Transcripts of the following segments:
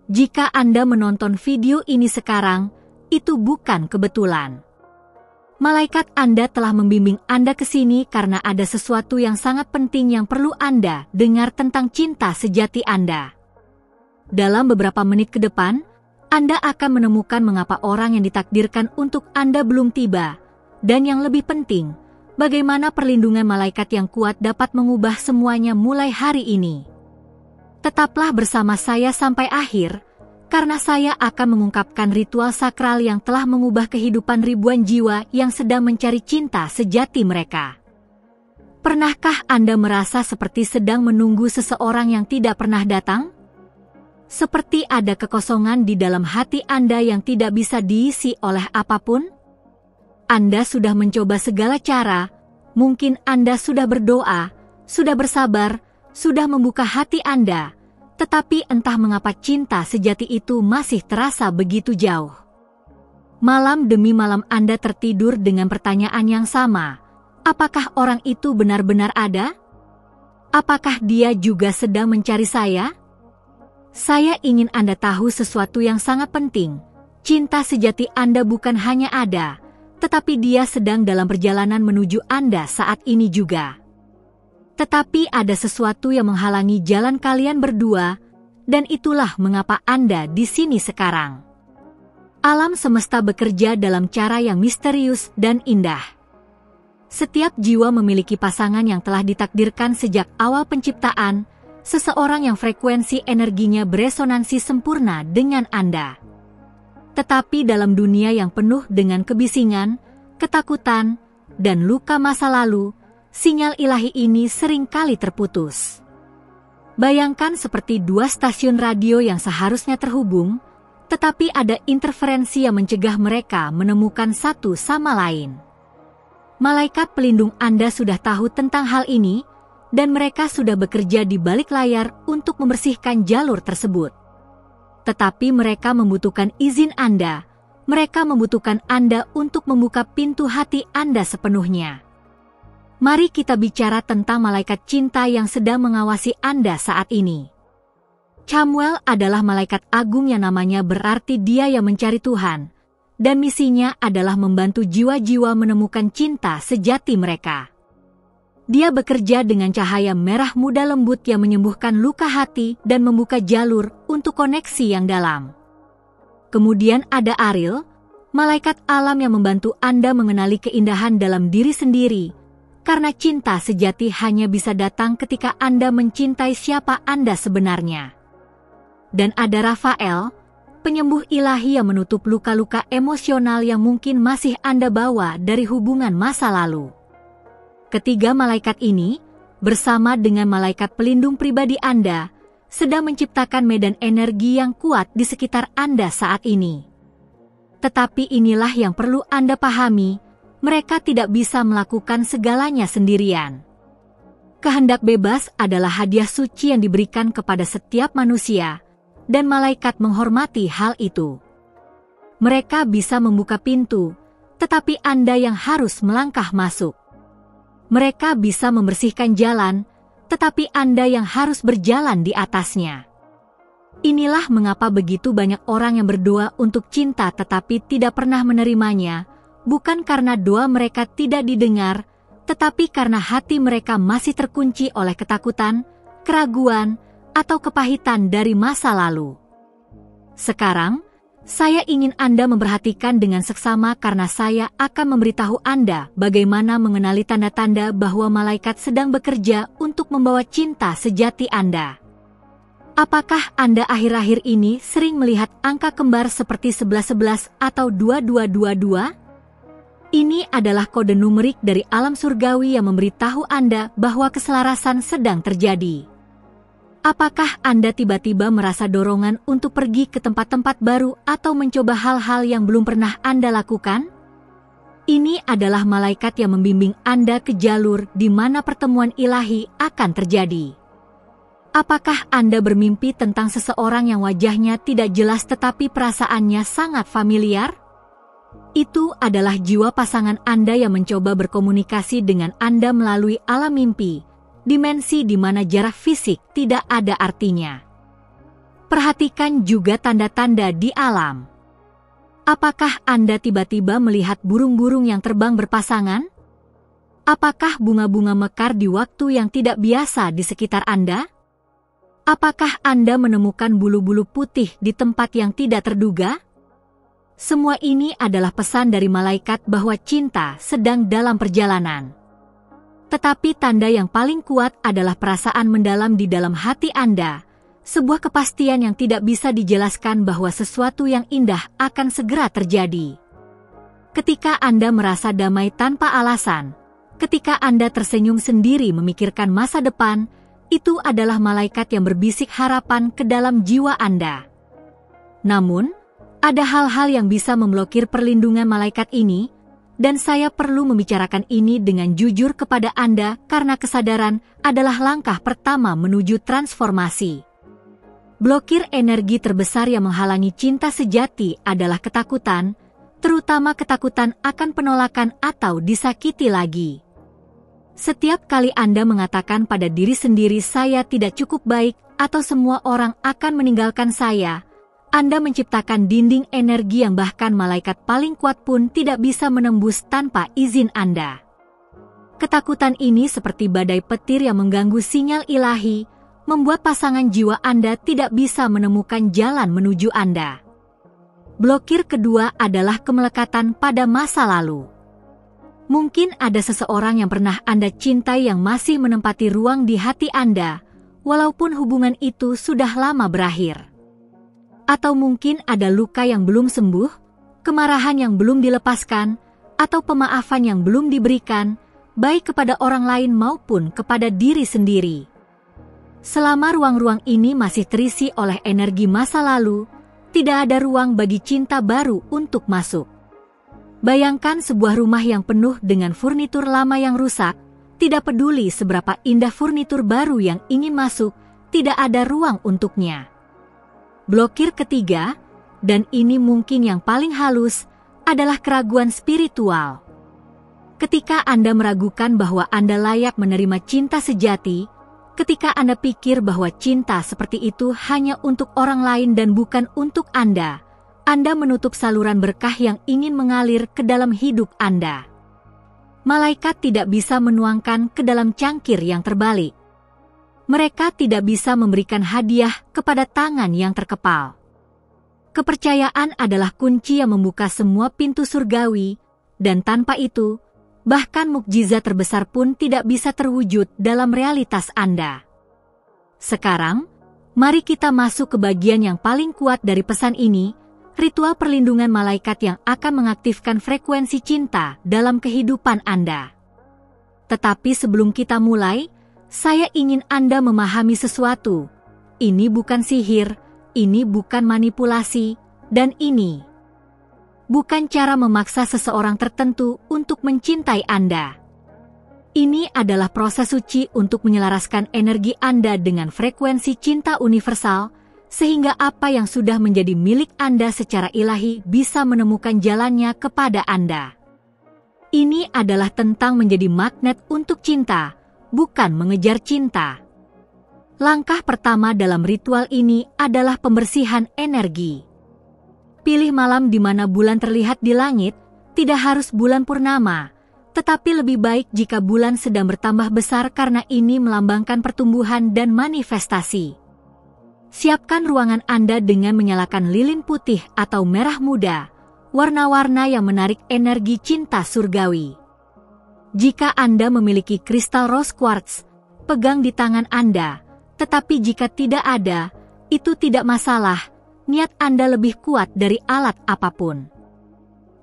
Jika Anda menonton video ini sekarang, itu bukan kebetulan. Malaikat Anda telah membimbing Anda ke sini karena ada sesuatu yang sangat penting yang perlu Anda dengar tentang cinta sejati Anda. Dalam beberapa menit ke depan, Anda akan menemukan mengapa orang yang ditakdirkan untuk Anda belum tiba, dan yang lebih penting, bagaimana perlindungan malaikat yang kuat dapat mengubah semuanya mulai hari ini. Tetaplah bersama saya sampai akhir, karena saya akan mengungkapkan ritual sakral yang telah mengubah kehidupan ribuan jiwa yang sedang mencari cinta sejati mereka. Pernahkah Anda merasa seperti sedang menunggu seseorang yang tidak pernah datang? Seperti ada kekosongan di dalam hati Anda yang tidak bisa diisi oleh apapun? Anda sudah mencoba segala cara, mungkin Anda sudah berdoa, sudah bersabar, sudah membuka hati Anda, tetapi entah mengapa cinta sejati itu masih terasa begitu jauh. Malam demi malam Anda tertidur dengan pertanyaan yang sama, apakah orang itu benar-benar ada? Apakah dia juga sedang mencari saya? Saya ingin Anda tahu sesuatu yang sangat penting, cinta sejati Anda bukan hanya ada, tetapi dia sedang dalam perjalanan menuju Anda saat ini juga. Tetapi ada sesuatu yang menghalangi jalan kalian berdua, dan itulah mengapa Anda di sini sekarang. Alam semesta bekerja dalam cara yang misterius dan indah. Setiap jiwa memiliki pasangan yang telah ditakdirkan sejak awal penciptaan, seseorang yang frekuensi energinya beresonansi sempurna dengan Anda. Tetapi dalam dunia yang penuh dengan kebisingan, ketakutan, dan luka masa lalu, sinyal ilahi ini sering kali terputus. Bayangkan seperti dua stasiun radio yang seharusnya terhubung, tetapi ada interferensi yang mencegah mereka menemukan satu sama lain. Malaikat pelindung Anda sudah tahu tentang hal ini, dan mereka sudah bekerja di balik layar untuk membersihkan jalur tersebut. Tetapi mereka membutuhkan izin Anda, mereka membutuhkan Anda untuk membuka pintu hati Anda sepenuhnya. Mari kita bicara tentang malaikat cinta yang sedang mengawasi Anda saat ini. Chamuel adalah malaikat agung yang namanya berarti dia yang mencari Tuhan, dan misinya adalah membantu jiwa-jiwa menemukan cinta sejati mereka. Dia bekerja dengan cahaya merah muda lembut yang menyembuhkan luka hati dan membuka jalur untuk koneksi yang dalam. Kemudian ada Ariel, malaikat alam yang membantu Anda mengenali keindahan dalam diri sendiri, karena cinta sejati hanya bisa datang ketika Anda mencintai siapa Anda sebenarnya. Dan ada Rafael, penyembuh ilahi yang menutup luka-luka emosional yang mungkin masih Anda bawa dari hubungan masa lalu. Ketiga malaikat ini, bersama dengan malaikat pelindung pribadi Anda, sedang menciptakan medan energi yang kuat di sekitar Anda saat ini. Tetapi inilah yang perlu Anda pahami, mereka tidak bisa melakukan segalanya sendirian. Kehendak bebas adalah hadiah suci yang diberikan kepada setiap manusia, dan malaikat menghormati hal itu. Mereka bisa membuka pintu, tetapi Anda yang harus melangkah masuk. Mereka bisa membersihkan jalan, tetapi Anda yang harus berjalan di atasnya. Inilah mengapa begitu banyak orang yang berdoa untuk cinta tetapi tidak pernah menerimanya, bukan karena doa mereka tidak didengar, tetapi karena hati mereka masih terkunci oleh ketakutan, keraguan, atau kepahitan dari masa lalu. Sekarang, saya ingin Anda memperhatikan dengan seksama karena saya akan memberitahu Anda bagaimana mengenali tanda-tanda bahwa malaikat sedang bekerja untuk membawa cinta sejati Anda. Apakah Anda akhir-akhir ini sering melihat angka kembar seperti 1111 atau 2222? Ini adalah kode numerik dari alam surgawi yang memberitahu Anda bahwa keselarasan sedang terjadi. Apakah Anda tiba-tiba merasa dorongan untuk pergi ke tempat-tempat baru atau mencoba hal-hal yang belum pernah Anda lakukan? Ini adalah malaikat yang membimbing Anda ke jalur di mana pertemuan ilahi akan terjadi. Apakah Anda bermimpi tentang seseorang yang wajahnya tidak jelas tetapi perasaannya sangat familiar? Itu adalah jiwa pasangan Anda yang mencoba berkomunikasi dengan Anda melalui alam mimpi, dimensi di mana jarak fisik tidak ada artinya. Perhatikan juga tanda-tanda di alam. Apakah Anda tiba-tiba melihat burung-burung yang terbang berpasangan? Apakah bunga-bunga mekar di waktu yang tidak biasa di sekitar Anda? Apakah Anda menemukan bulu-bulu putih di tempat yang tidak terduga? Semua ini adalah pesan dari malaikat bahwa cinta sedang dalam perjalanan. Tetapi tanda yang paling kuat adalah perasaan mendalam di dalam hati Anda, sebuah kepastian yang tidak bisa dijelaskan bahwa sesuatu yang indah akan segera terjadi. Ketika Anda merasa damai tanpa alasan, ketika Anda tersenyum sendiri memikirkan masa depan, itu adalah malaikat yang berbisik harapan ke dalam jiwa Anda. Namun, ada hal-hal yang bisa memblokir perlindungan malaikat ini, dan saya perlu membicarakan ini dengan jujur kepada Anda karena kesadaran adalah langkah pertama menuju transformasi. Blokir energi terbesar yang menghalangi cinta sejati adalah ketakutan, terutama ketakutan akan penolakan atau disakiti lagi. Setiap kali Anda mengatakan pada diri sendiri saya tidak cukup baik atau semua orang akan meninggalkan saya, Anda menciptakan dinding energi yang bahkan malaikat paling kuat pun tidak bisa menembus tanpa izin Anda. Ketakutan ini seperti badai petir yang mengganggu sinyal ilahi, membuat pasangan jiwa Anda tidak bisa menemukan jalan menuju Anda. Blokir kedua adalah kemelekatan pada masa lalu. Mungkin ada seseorang yang pernah Anda cintai yang masih menempati ruang di hati Anda, walaupun hubungan itu sudah lama berakhir. Atau mungkin ada luka yang belum sembuh, kemarahan yang belum dilepaskan, atau pemaafan yang belum diberikan, baik kepada orang lain maupun kepada diri sendiri. Selama ruang-ruang ini masih terisi oleh energi masa lalu, tidak ada ruang bagi cinta baru untuk masuk. Bayangkan sebuah rumah yang penuh dengan furnitur lama yang rusak, tidak peduli seberapa indah furnitur baru yang ingin masuk, tidak ada ruang untuknya. Blokir ketiga, dan ini mungkin yang paling halus, adalah keraguan spiritual. Ketika Anda meragukan bahwa Anda layak menerima cinta sejati, ketika Anda pikir bahwa cinta seperti itu hanya untuk orang lain dan bukan untuk Anda menutup saluran berkah yang ingin mengalir ke dalam hidup Anda. Malaikat tidak bisa menuangkan ke dalam cangkir yang terbalik. Mereka tidak bisa memberikan hadiah kepada tangan yang terkepal. Kepercayaan adalah kunci yang membuka semua pintu surgawi, dan tanpa itu, bahkan mukjizat terbesar pun tidak bisa terwujud dalam realitas Anda. Sekarang, mari kita masuk ke bagian yang paling kuat dari pesan ini, ritual perlindungan malaikat yang akan mengaktifkan frekuensi cinta dalam kehidupan Anda. Tetapi sebelum kita mulai, saya ingin Anda memahami sesuatu. Ini bukan sihir, ini bukan manipulasi, dan ini bukan cara memaksa seseorang tertentu untuk mencintai Anda. Ini adalah proses suci untuk menyelaraskan energi Anda dengan frekuensi cinta universal, sehingga apa yang sudah menjadi milik Anda secara ilahi bisa menemukan jalannya kepada Anda. Ini adalah tentang menjadi magnet untuk cinta, bukan mengejar cinta. Langkah pertama dalam ritual ini adalah pembersihan energi. Pilih malam di mana bulan terlihat di langit, tidak harus bulan purnama, tetapi lebih baik jika bulan sedang bertambah besar karena ini melambangkan pertumbuhan dan manifestasi. Siapkan ruangan Anda dengan menyalakan lilin putih atau merah muda, warna-warna yang menarik energi cinta surgawi. Jika Anda memiliki kristal rose quartz, pegang di tangan Anda, tetapi jika tidak ada, itu tidak masalah. Niat Anda lebih kuat dari alat apapun.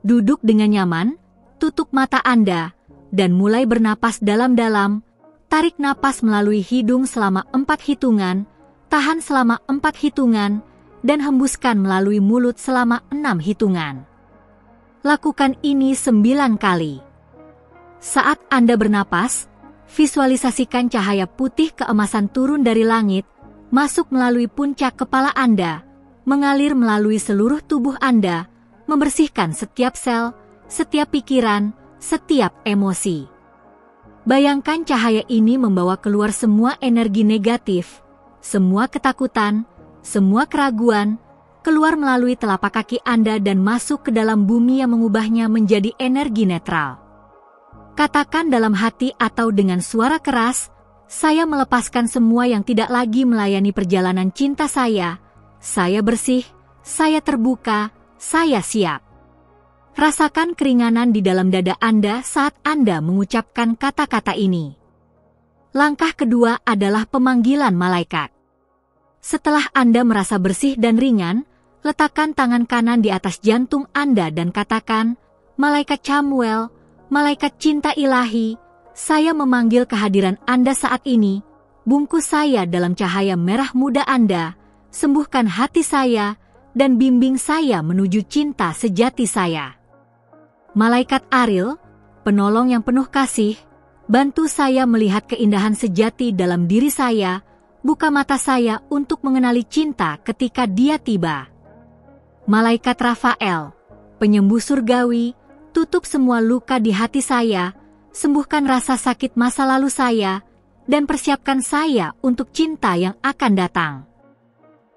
Duduk dengan nyaman, tutup mata Anda, dan mulai bernapas dalam-dalam. Tarik napas melalui hidung selama 4 hitungan, tahan selama 4 hitungan, dan hembuskan melalui mulut selama 6 hitungan. Lakukan ini 9 kali. Saat Anda bernapas, visualisasikan cahaya putih keemasan turun dari langit, masuk melalui puncak kepala Anda, mengalir melalui seluruh tubuh Anda, membersihkan setiap sel, setiap pikiran, setiap emosi. Bayangkan cahaya ini membawa keluar semua energi negatif, semua ketakutan, semua keraguan, keluar melalui telapak kaki Anda dan masuk ke dalam bumi yang mengubahnya menjadi energi netral. Katakan dalam hati atau dengan suara keras, saya melepaskan semua yang tidak lagi melayani perjalanan cinta saya bersih, saya terbuka, saya siap. Rasakan keringanan di dalam dada Anda saat Anda mengucapkan kata-kata ini. Langkah kedua adalah pemanggilan malaikat. Setelah Anda merasa bersih dan ringan, letakkan tangan kanan di atas jantung Anda dan katakan, Malaikat Chamuel, Malaikat Cinta Ilahi, saya memanggil kehadiran Anda saat ini, bungkus saya dalam cahaya merah muda Anda, sembuhkan hati saya, dan bimbing saya menuju cinta sejati saya. Malaikat Ariel, penolong yang penuh kasih, bantu saya melihat keindahan sejati dalam diri saya, buka mata saya untuk mengenali cinta ketika dia tiba. Malaikat Rafael, penyembuh surgawi, tutup semua luka di hati saya, sembuhkan rasa sakit masa lalu saya, dan persiapkan saya untuk cinta yang akan datang.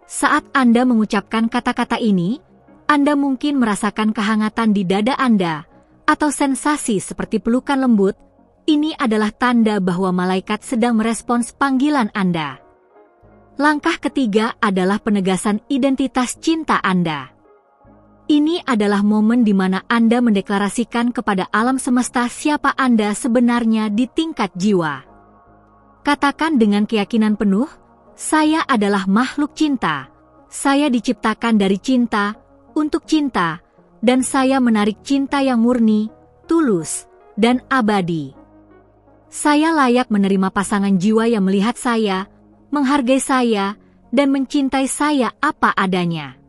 Saat Anda mengucapkan kata-kata ini, Anda mungkin merasakan kehangatan di dada Anda, atau sensasi seperti pelukan lembut. Ini adalah tanda bahwa malaikat sedang merespons panggilan Anda. Langkah ketiga adalah penegasan identitas cinta Anda. Ini adalah momen di mana Anda mendeklarasikan kepada alam semesta siapa Anda sebenarnya di tingkat jiwa. Katakan dengan keyakinan penuh, saya adalah makhluk cinta, saya diciptakan dari cinta, untuk cinta, dan saya menarik cinta yang murni, tulus, dan abadi. Saya layak menerima pasangan jiwa yang melihat saya, menghargai saya, dan mencintai saya apa adanya.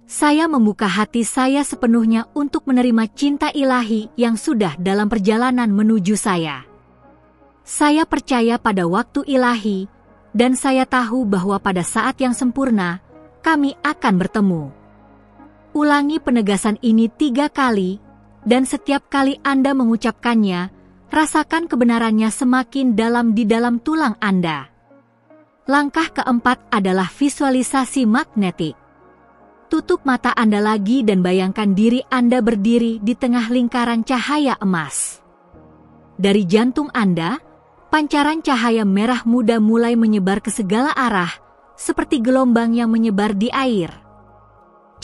Saya membuka hati saya sepenuhnya untuk menerima cinta ilahi yang sudah dalam perjalanan menuju saya. Saya percaya pada waktu ilahi, dan saya tahu bahwa pada saat yang sempurna, kami akan bertemu. Ulangi penegasan ini 3 kali, dan setiap kali Anda mengucapkannya, rasakan kebenarannya semakin dalam di dalam tulang Anda. Langkah keempat adalah visualisasi magnetik. Tutup mata Anda lagi dan bayangkan diri Anda berdiri di tengah lingkaran cahaya emas. Dari jantung Anda, pancaran cahaya merah muda mulai menyebar ke segala arah, seperti gelombang yang menyebar di air.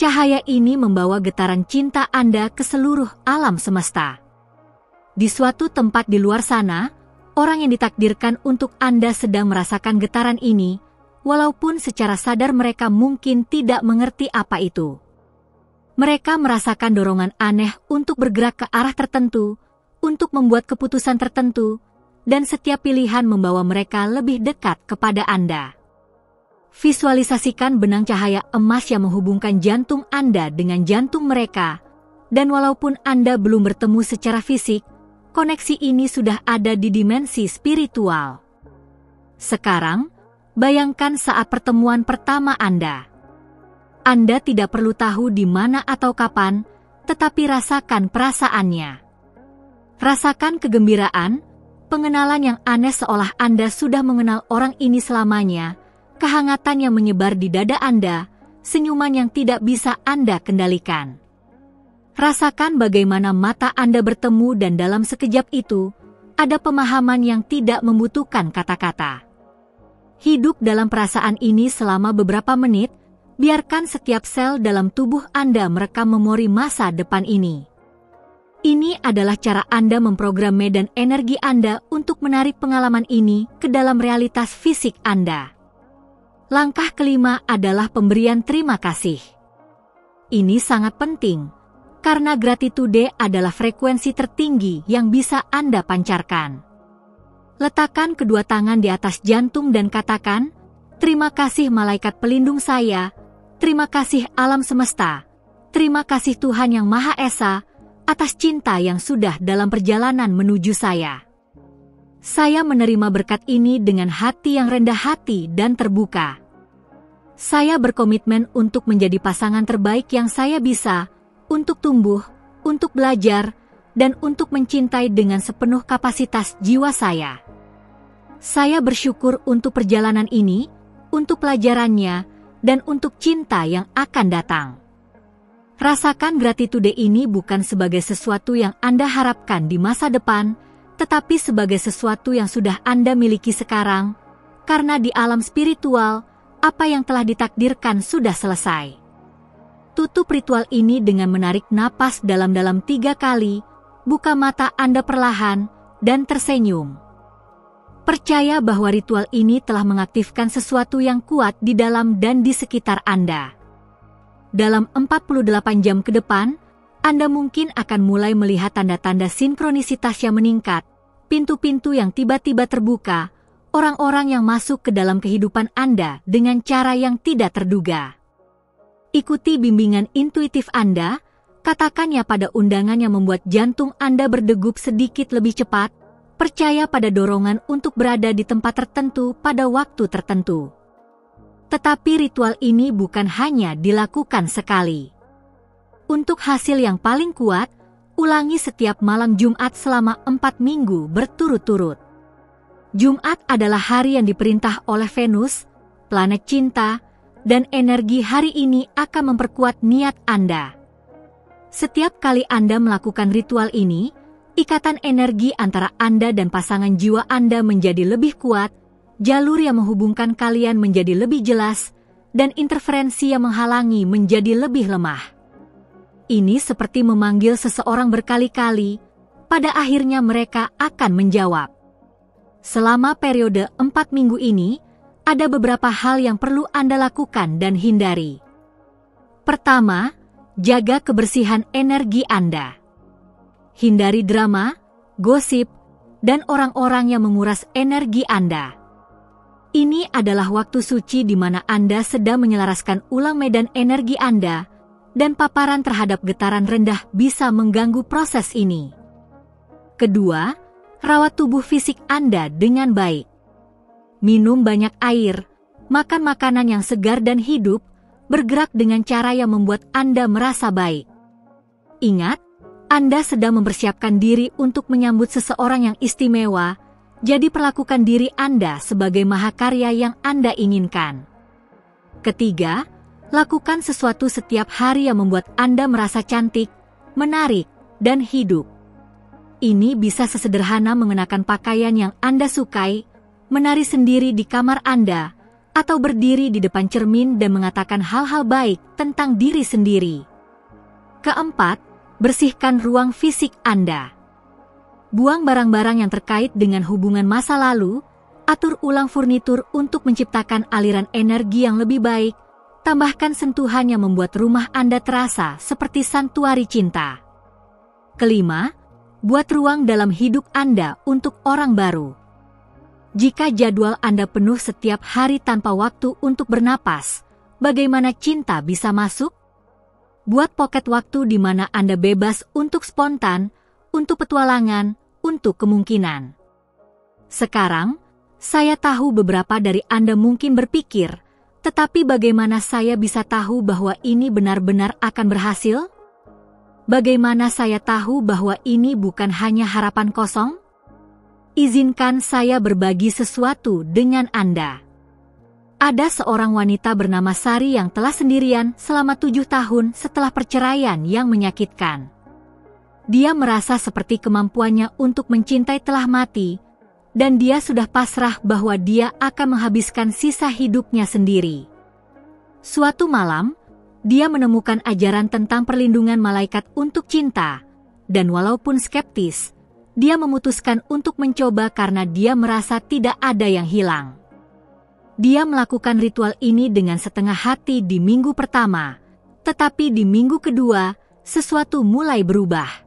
Cahaya ini membawa getaran cinta Anda ke seluruh alam semesta. Di suatu tempat di luar sana, orang yang ditakdirkan untuk Anda sedang merasakan getaran ini, walaupun secara sadar mereka mungkin tidak mengerti apa itu. Mereka merasakan dorongan aneh untuk bergerak ke arah tertentu, untuk membuat keputusan tertentu, dan setiap pilihan membawa mereka lebih dekat kepada Anda. Visualisasikan benang cahaya emas yang menghubungkan jantung Anda dengan jantung mereka, dan walaupun Anda belum bertemu secara fisik, koneksi ini sudah ada di dimensi spiritual. Sekarang, bayangkan saat pertemuan pertama Anda. Anda tidak perlu tahu di mana atau kapan, tetapi rasakan perasaannya. Rasakan kegembiraan, pengenalan yang aneh seolah Anda sudah mengenal orang ini selamanya, kehangatan yang menyebar di dada Anda, senyuman yang tidak bisa Anda kendalikan. Rasakan bagaimana mata Anda bertemu dan dalam sekejap itu, ada pemahaman yang tidak membutuhkan kata-kata. Hidup dalam perasaan ini selama beberapa menit, biarkan setiap sel dalam tubuh Anda merekam memori masa depan ini. Ini adalah cara Anda memprogram medan energi Anda untuk menarik pengalaman ini ke dalam realitas fisik Anda. Langkah kelima adalah pemberian terima kasih. Ini sangat penting, karena gratitude adalah frekuensi tertinggi yang bisa Anda pancarkan. Letakkan kedua tangan di atas jantung dan katakan, terima kasih malaikat pelindung saya, terima kasih alam semesta, terima kasih Tuhan Yang Maha Esa, atas cinta yang sudah dalam perjalanan menuju saya. Saya menerima berkat ini dengan hati yang rendah hati dan terbuka. Saya berkomitmen untuk menjadi pasangan terbaik yang saya bisa, untuk tumbuh, untuk belajar, dan untuk mencintai dengan sepenuh kapasitas jiwa saya. Saya bersyukur untuk perjalanan ini, untuk pelajarannya, dan untuk cinta yang akan datang. Rasakan gratitude ini bukan sebagai sesuatu yang Anda harapkan di masa depan, tetapi sebagai sesuatu yang sudah Anda miliki sekarang, karena di alam spiritual, apa yang telah ditakdirkan sudah selesai. Tutup ritual ini dengan menarik napas dalam-dalam 3 kali, buka mata Anda perlahan, dan tersenyum. Percaya bahwa ritual ini telah mengaktifkan sesuatu yang kuat di dalam dan di sekitar Anda. Dalam 48 jam ke depan, Anda mungkin akan mulai melihat tanda-tanda sinkronisitas yang meningkat, pintu-pintu yang tiba-tiba terbuka, orang-orang yang masuk ke dalam kehidupan Anda dengan cara yang tidak terduga. Ikuti bimbingan intuitif Anda, katakan ya pada undangan yang membuat jantung Anda berdegup sedikit lebih cepat, percaya pada dorongan untuk berada di tempat tertentu pada waktu tertentu. Tetapi ritual ini bukan hanya dilakukan sekali. Untuk hasil yang paling kuat, ulangi setiap malam Jumat selama 4 minggu berturut-turut. Jumat adalah hari yang diperintah oleh Venus, planet cinta, dan energi hari ini akan memperkuat niat Anda. Setiap kali Anda melakukan ritual ini, ikatan energi antara Anda dan pasangan jiwa Anda menjadi lebih kuat, jalur yang menghubungkan kalian menjadi lebih jelas, dan interferensi yang menghalangi menjadi lebih lemah. Ini seperti memanggil seseorang berkali-kali, pada akhirnya mereka akan menjawab. Selama periode 4 minggu ini, ada beberapa hal yang perlu Anda lakukan dan hindari. Pertama, jaga kebersihan energi Anda. Hindari drama, gosip, dan orang-orang yang menguras energi Anda. Ini adalah waktu suci di mana Anda sedang menyelaraskan ulang medan energi Anda, dan paparan terhadap getaran rendah bisa mengganggu proses ini. Kedua, rawat tubuh fisik Anda dengan baik. Minum banyak air, makan makanan yang segar dan hidup, bergerak dengan cara yang membuat Anda merasa baik. Ingat, Anda sedang mempersiapkan diri untuk menyambut seseorang yang istimewa, jadi perlakukan diri Anda sebagai mahakarya yang Anda inginkan. Ketiga, lakukan sesuatu setiap hari yang membuat Anda merasa cantik, menarik, dan hidup. Ini bisa sesederhana mengenakan pakaian yang Anda sukai, menari sendiri di kamar Anda, atau berdiri di depan cermin dan mengatakan hal-hal baik tentang diri sendiri. Keempat, bersihkan ruang fisik Anda. Buang barang-barang yang terkait dengan hubungan masa lalu, atur ulang furnitur untuk menciptakan aliran energi yang lebih baik, tambahkan sentuhan yang membuat rumah Anda terasa seperti santuari cinta. Kelima, buat ruang dalam hidup Anda untuk orang baru. Jika jadwal Anda penuh setiap hari tanpa waktu untuk bernapas, bagaimana cinta bisa masuk? Buat pocket waktu di mana Anda bebas untuk spontan, untuk petualangan, untuk kemungkinan. Sekarang, saya tahu beberapa dari Anda mungkin berpikir, tetapi bagaimana saya bisa tahu bahwa ini benar-benar akan berhasil? Bagaimana saya tahu bahwa ini bukan hanya harapan kosong? Izinkan saya berbagi sesuatu dengan Anda. Ada seorang wanita bernama Sari yang telah sendirian selama 7 tahun setelah perceraian yang menyakitkan. Dia merasa seperti kemampuannya untuk mencintai telah mati, dan dia sudah pasrah bahwa dia akan menghabiskan sisa hidupnya sendiri. Suatu malam, dia menemukan ajaran tentang perlindungan malaikat untuk cinta, dan walaupun skeptis, dia memutuskan untuk mencoba karena dia merasa tidak ada yang hilang. Dia melakukan ritual ini dengan setengah hati di minggu pertama, tetapi di minggu kedua, sesuatu mulai berubah.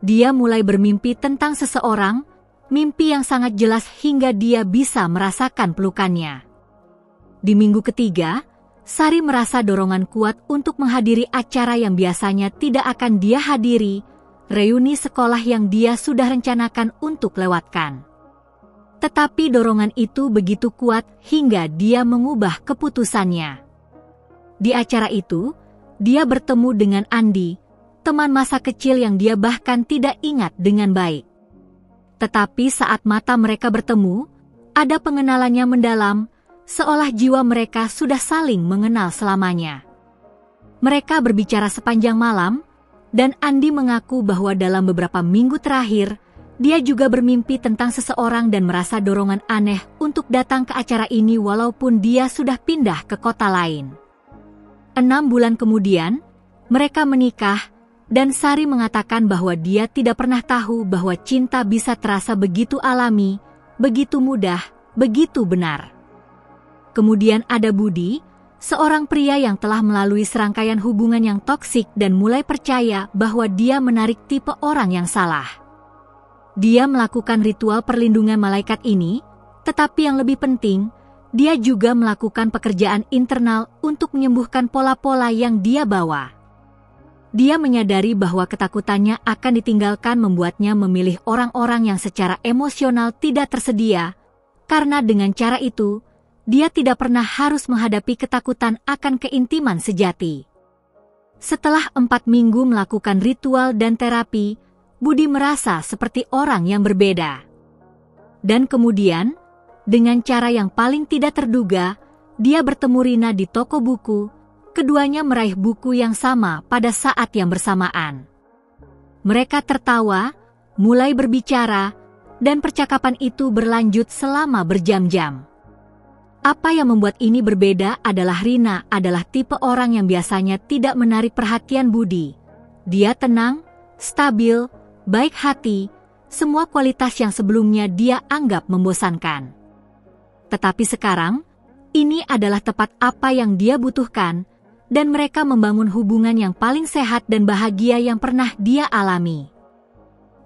Dia mulai bermimpi tentang seseorang, mimpi yang sangat jelas hingga dia bisa merasakan pelukannya. Di minggu ketiga, Sari merasa dorongan kuat untuk menghadiri acara yang biasanya tidak akan dia hadiri, reuni sekolah yang dia sudah rencanakan untuk lewatkan. Tetapi dorongan itu begitu kuat hingga dia mengubah keputusannya. Di acara itu, dia bertemu dengan Andi, teman masa kecil yang dia bahkan tidak ingat dengan baik. Tetapi saat mata mereka bertemu, ada pengenalannya mendalam, seolah jiwa mereka sudah saling mengenal selamanya. Mereka berbicara sepanjang malam, dan Andi mengaku bahwa dalam beberapa minggu terakhir, dia juga bermimpi tentang seseorang dan merasa dorongan aneh untuk datang ke acara ini walaupun dia sudah pindah ke kota lain. 6 bulan kemudian, mereka menikah, dan Sari mengatakan bahwa dia tidak pernah tahu bahwa cinta bisa terasa begitu alami, begitu mudah, begitu benar. Kemudian ada Budi, seorang pria yang telah melalui serangkaian hubungan yang toksik dan mulai percaya bahwa dia menarik tipe orang yang salah. Dia melakukan ritual perlindungan malaikat ini, tetapi yang lebih penting, dia juga melakukan pekerjaan internal untuk menyembuhkan pola-pola yang dia bawa. Dia menyadari bahwa ketakutannya akan ditinggalkan membuatnya memilih orang-orang yang secara emosional tidak tersedia, karena dengan cara itu, dia tidak pernah harus menghadapi ketakutan akan keintiman sejati. Setelah 4 minggu melakukan ritual dan terapi, Budi merasa seperti orang yang berbeda. Dan kemudian, dengan cara yang paling tidak terduga, dia bertemu Rina di toko buku. Keduanya meraih buku yang sama pada saat yang bersamaan. Mereka tertawa, mulai berbicara, dan percakapan itu berlanjut selama berjam-jam. Apa yang membuat ini berbeda adalah Rina adalah tipe orang yang biasanya tidak menarik perhatian Budi. Dia tenang, stabil, baik hati, semua kualitas yang sebelumnya dia anggap membosankan. Tetapi sekarang, ini adalah tepat apa yang dia butuhkan, dan mereka membangun hubungan yang paling sehat dan bahagia yang pernah dia alami.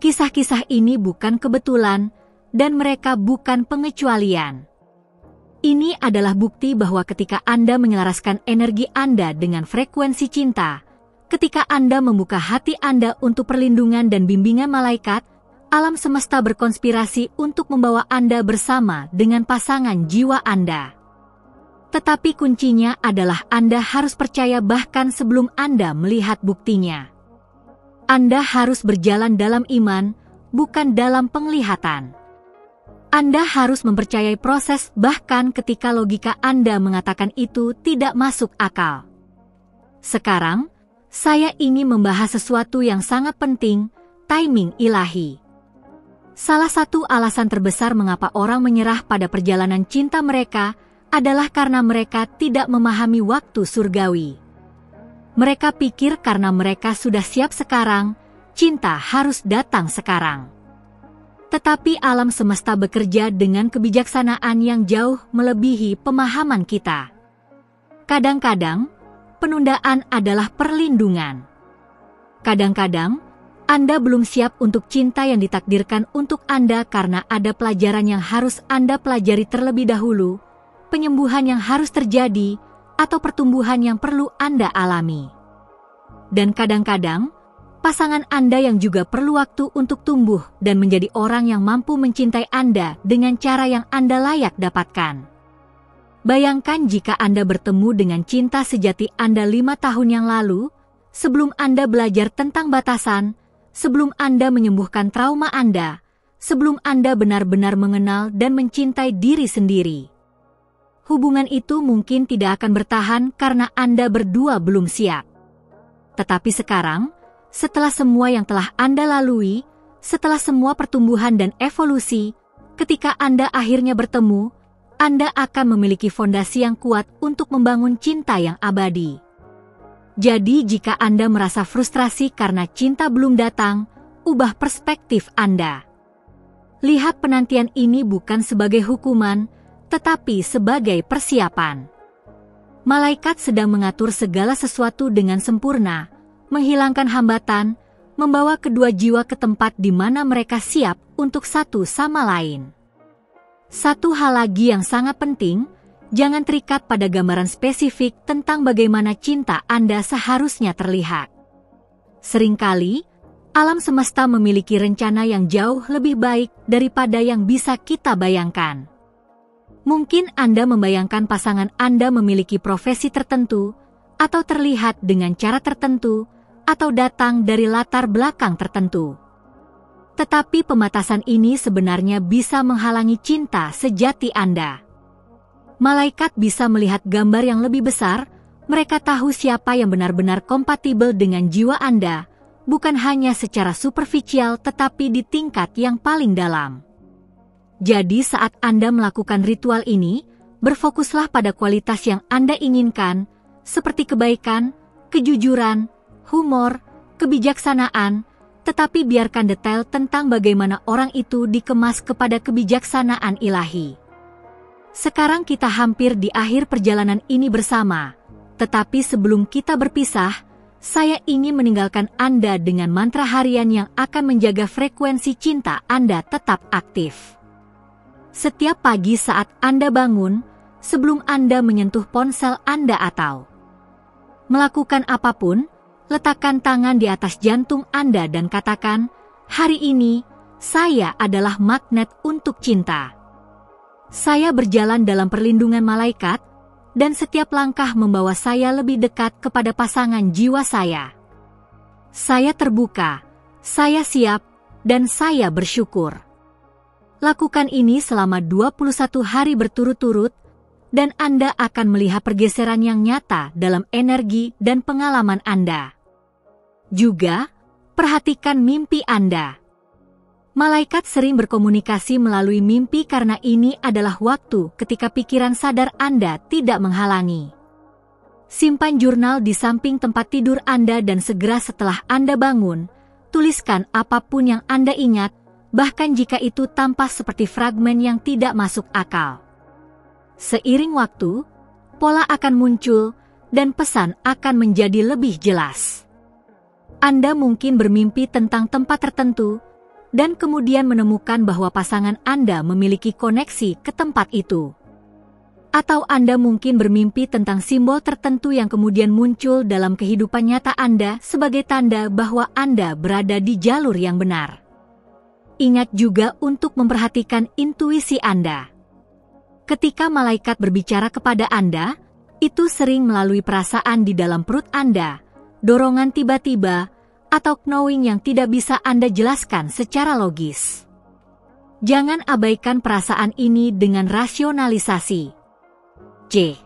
Kisah-kisah ini bukan kebetulan, dan mereka bukan pengecualian. Ini adalah bukti bahwa ketika Anda menyelaraskan energi Anda dengan frekuensi cinta, ketika Anda membuka hati Anda untuk perlindungan dan bimbingan malaikat, alam semesta berkonspirasi untuk membawa Anda bersama dengan pasangan jiwa Anda. Tetapi kuncinya adalah Anda harus percaya bahkan sebelum Anda melihat buktinya. Anda harus berjalan dalam iman, bukan dalam penglihatan. Anda harus mempercayai proses bahkan ketika logika Anda mengatakan itu tidak masuk akal. Sekarang, saya ingin membahas sesuatu yang sangat penting, timing ilahi. Salah satu alasan terbesar mengapa orang menyerah pada perjalanan cinta mereka adalah karena mereka tidak memahami waktu surgawi. Mereka pikir karena mereka sudah siap sekarang, cinta harus datang sekarang. Tetapi alam semesta bekerja dengan kebijaksanaan yang jauh melebihi pemahaman kita. Kadang-kadang, penundaan adalah perlindungan. Kadang-kadang, Anda belum siap untuk cinta yang ditakdirkan untuk Anda karena ada pelajaran yang harus Anda pelajari terlebih dahulu, penyembuhan yang harus terjadi, atau pertumbuhan yang perlu Anda alami. Dan kadang-kadang, pasangan Anda yang juga perlu waktu untuk tumbuh dan menjadi orang yang mampu mencintai Anda dengan cara yang Anda layak dapatkan. Bayangkan jika Anda bertemu dengan cinta sejati Anda 5 tahun yang lalu, sebelum Anda belajar tentang batasan, sebelum Anda menyembuhkan trauma Anda, sebelum Anda benar-benar mengenal dan mencintai diri sendiri. Hubungan itu mungkin tidak akan bertahan karena Anda berdua belum siap. Tetapi sekarang, setelah semua yang telah Anda lalui, setelah semua pertumbuhan dan evolusi, ketika Anda akhirnya bertemu, Anda akan memiliki fondasi yang kuat untuk membangun cinta yang abadi. Jadi jika Anda merasa frustrasi karena cinta belum datang, ubah perspektif Anda. Lihat penantian ini bukan sebagai hukuman, tetapi sebagai persiapan. Malaikat sedang mengatur segala sesuatu dengan sempurna, menghilangkan hambatan, membawa kedua jiwa ke tempat di mana mereka siap untuk satu sama lain. Satu hal lagi yang sangat penting, jangan terikat pada gambaran spesifik tentang bagaimana cinta Anda seharusnya terlihat. Seringkali, alam semesta memiliki rencana yang jauh lebih baik daripada yang bisa kita bayangkan. Mungkin Anda membayangkan pasangan Anda memiliki profesi tertentu, atau terlihat dengan cara tertentu, atau datang dari latar belakang tertentu. Tetapi pembatasan ini sebenarnya bisa menghalangi cinta sejati Anda. Malaikat bisa melihat gambar yang lebih besar. Mereka tahu siapa yang benar-benar kompatibel dengan jiwa Anda, bukan hanya secara superficial tetapi di tingkat yang paling dalam. Jadi saat Anda melakukan ritual ini, berfokuslah pada kualitas yang Anda inginkan, seperti kebaikan, kejujuran, humor, kebijaksanaan, tetapi biarkan detail tentang bagaimana orang itu dikemas kepada kebijaksanaan ilahi. Sekarang kita hampir di akhir perjalanan ini bersama, tetapi sebelum kita berpisah, saya ingin meninggalkan Anda dengan mantra harian yang akan menjaga frekuensi cinta Anda tetap aktif. Setiap pagi saat Anda bangun, sebelum Anda menyentuh ponsel Anda atau melakukan apapun, letakkan tangan di atas jantung Anda dan katakan, "Hari ini, saya adalah magnet untuk cinta. Saya berjalan dalam perlindungan malaikat, dan setiap langkah membawa saya lebih dekat kepada pasangan jiwa saya. Saya terbuka, saya siap, dan saya bersyukur." Lakukan ini selama 21 hari berturut-turut, dan Anda akan melihat pergeseran yang nyata dalam energi dan pengalaman Anda. Juga, perhatikan mimpi Anda. Malaikat sering berkomunikasi melalui mimpi karena ini adalah waktu ketika pikiran sadar Anda tidak menghalangi. Simpan jurnal di samping tempat tidur Anda dan segera setelah Anda bangun, tuliskan apapun yang Anda ingat, bahkan jika itu tampak seperti fragmen yang tidak masuk akal. Seiring waktu, pola akan muncul dan pesan akan menjadi lebih jelas. Anda mungkin bermimpi tentang tempat tertentu, dan kemudian menemukan bahwa pasangan Anda memiliki koneksi ke tempat itu. Atau Anda mungkin bermimpi tentang simbol tertentu yang kemudian muncul dalam kehidupan nyata Anda sebagai tanda bahwa Anda berada di jalur yang benar. Ingat juga untuk memperhatikan intuisi Anda. Ketika malaikat berbicara kepada Anda, itu sering melalui perasaan di dalam perut Anda, dorongan tiba-tiba, atau knowing yang tidak bisa Anda jelaskan secara logis. Jangan abaikan perasaan ini dengan rasionalisasi. J.